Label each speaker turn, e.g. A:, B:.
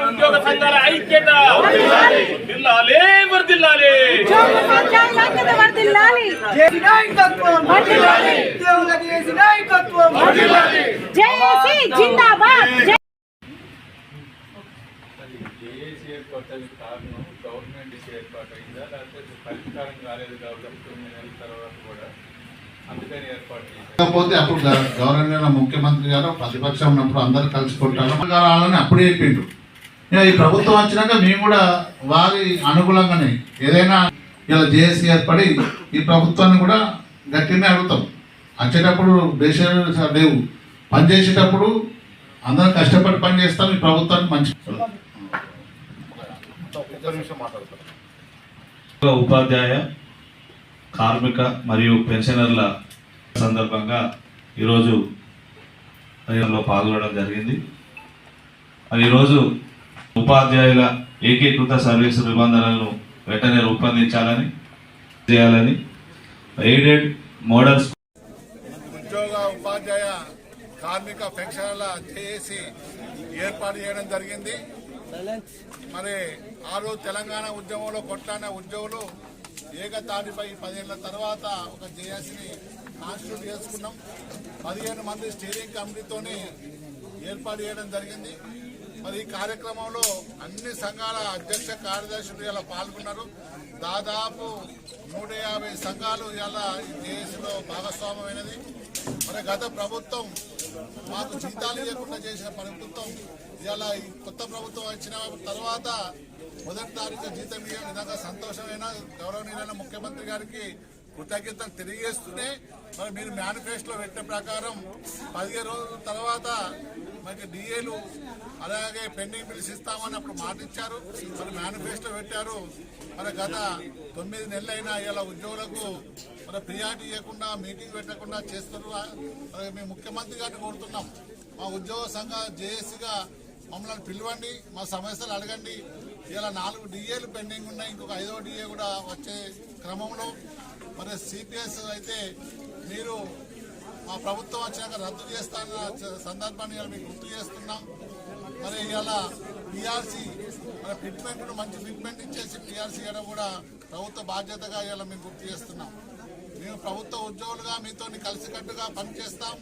A: ఉద్యోగ సంఘాల ఐక్యత వర్ధిల్లాలి వర్ధిల్లాలి
B: జేఏసీ ఏర్పాటు కారణం గవర్నమెంట్ ఏర్పాటు అయిందా లేకపోతే పరిష్కారం కాలేదు కాబట్టి 9 నెలల తర్వాత కూడా అందుకని ఏర్పాటు
C: కాకపోతే అప్పుడు గవర్నర్ ముఖ్యమంత్రి గారు ప్రతిపక్షం ఉన్నప్పుడు అందరూ కలుసుకుంటారు అప్పుడే చెప్పిండ్రు. ఈ ప్రభుత్వం వచ్చినాక మేము కూడా వారి అనుకూలంగానే ఏదైనా ఇలా జేఏసీ ఏర్పడి ఈ ప్రభుత్వాన్ని కూడా గట్టినే అడుగుతాం. వచ్చేటప్పుడు దేశాలు లేవు, పనిచేసేటప్పుడు అందరం కష్టపడి పని చేస్తాం. ఈ ప్రభుత్వానికి మంచి
D: ఉపాధ్యాయ కార్మిక మరియు పెన్షనర్ల సందర్భంగా ఈరోజు పాల్గొనడం జరిగింది. మరి ఈరోజు ఉపాధ్యాయుల ఏకీకృత సర్వీసు నిబంధనలను వెంటనే రూపొందించాలని చేయాలని ఎయిడెడ్ మోడల్
E: ఉద్యోగ ఉపాధ్యాయ కార్మిక పెన్షనర్ల జేఏసీ ఏర్పాటు చేయడం జరిగింది. మరి ఆ రోజు తెలంగాణ ఉద్యమంలో కొట్లాడిన ఉద్యోగులు ఏకతాటిపై 10 ఏళ్ల తర్వాత ఒక జేఏసీని కాన్స్టిట్యూట్ చేసుకున్నాం. 15 మంది స్టీరింగ్ కమిటీతోని ఏర్పాటు చేయడం జరిగింది. మరి ఈ కార్యక్రమంలో అన్ని సంఘాల అధ్యక్ష కార్యదర్శులు ఇలా పాల్గొన్నారు. దాదాపు 150 సంఘాలు ఇలా ఈ జేఏసీలో భాగస్వామ్యమైనది. మరి గత ప్రభుత్వం మాకు జీతాలు ఇవ్వకుండా చేసిన ప్రభుత్వం ఇలా ఈ కొత్త ప్రభుత్వం వచ్చిన తర్వాత మొదటి తారీఖు జీతం ఇవ్వడం నిజంగా సంతోషమైన గౌరవనీయులైన ముఖ్యమంత్రి గారికి కృతజ్ఞతలు తెలియజేస్తూనే మరి మీరు మేనిఫెస్టోలో పెట్టిన ప్రకారం 15 రోజుల తర్వాత మనకి డిఏలు అలాగే పెండింగ్ బిల్స్ ఇస్తామని అప్పుడు మాట ఇచ్చారు. మరి మేనిఫెస్టో పెట్టారు. మరి గత 9 నెలలైనా ఇలా ఉద్యోగులకు మరి ప్రియారిటీ ఇవ్వకుండా మీటింగ్ పెట్టకుండా చేస్తున్నారు. మేము ముఖ్యమంత్రి గారిని కోరుతున్నాం, మా ఉద్యోగ సంఘ జేఏసీగా మమ్మల్ని పిలవండి, మా సమస్యలు అడగండి. ఇలా 4 డిఏలు పెండింగ్ ఉన్నాయి, ఇంకొక 5వ డిఏ కూడా వచ్చే క్రమంలో మరి సిపిఎస్ అయితే మీరు మా ప్రభుత్వం వచ్చాక రద్దు చేస్తానన్న సందర్భాన్ని మీకు గుర్తు చేస్తున్నాం. మరి ఇలా పిఆర్సీ మరి ఫిట్మెంట్ మంచి ఫిట్మెంట్ ఇచ్చేసి పిఆర్సీ ఇవ్వడం కూడా ప్రభుత్వ బాధ్యతగా ఇలా మేము గుర్తు చేస్తున్నాం. మేము ప్రభుత్వ ఉద్యోగులుగా మీతో కలిసికట్టుగా పనిచేస్తాం.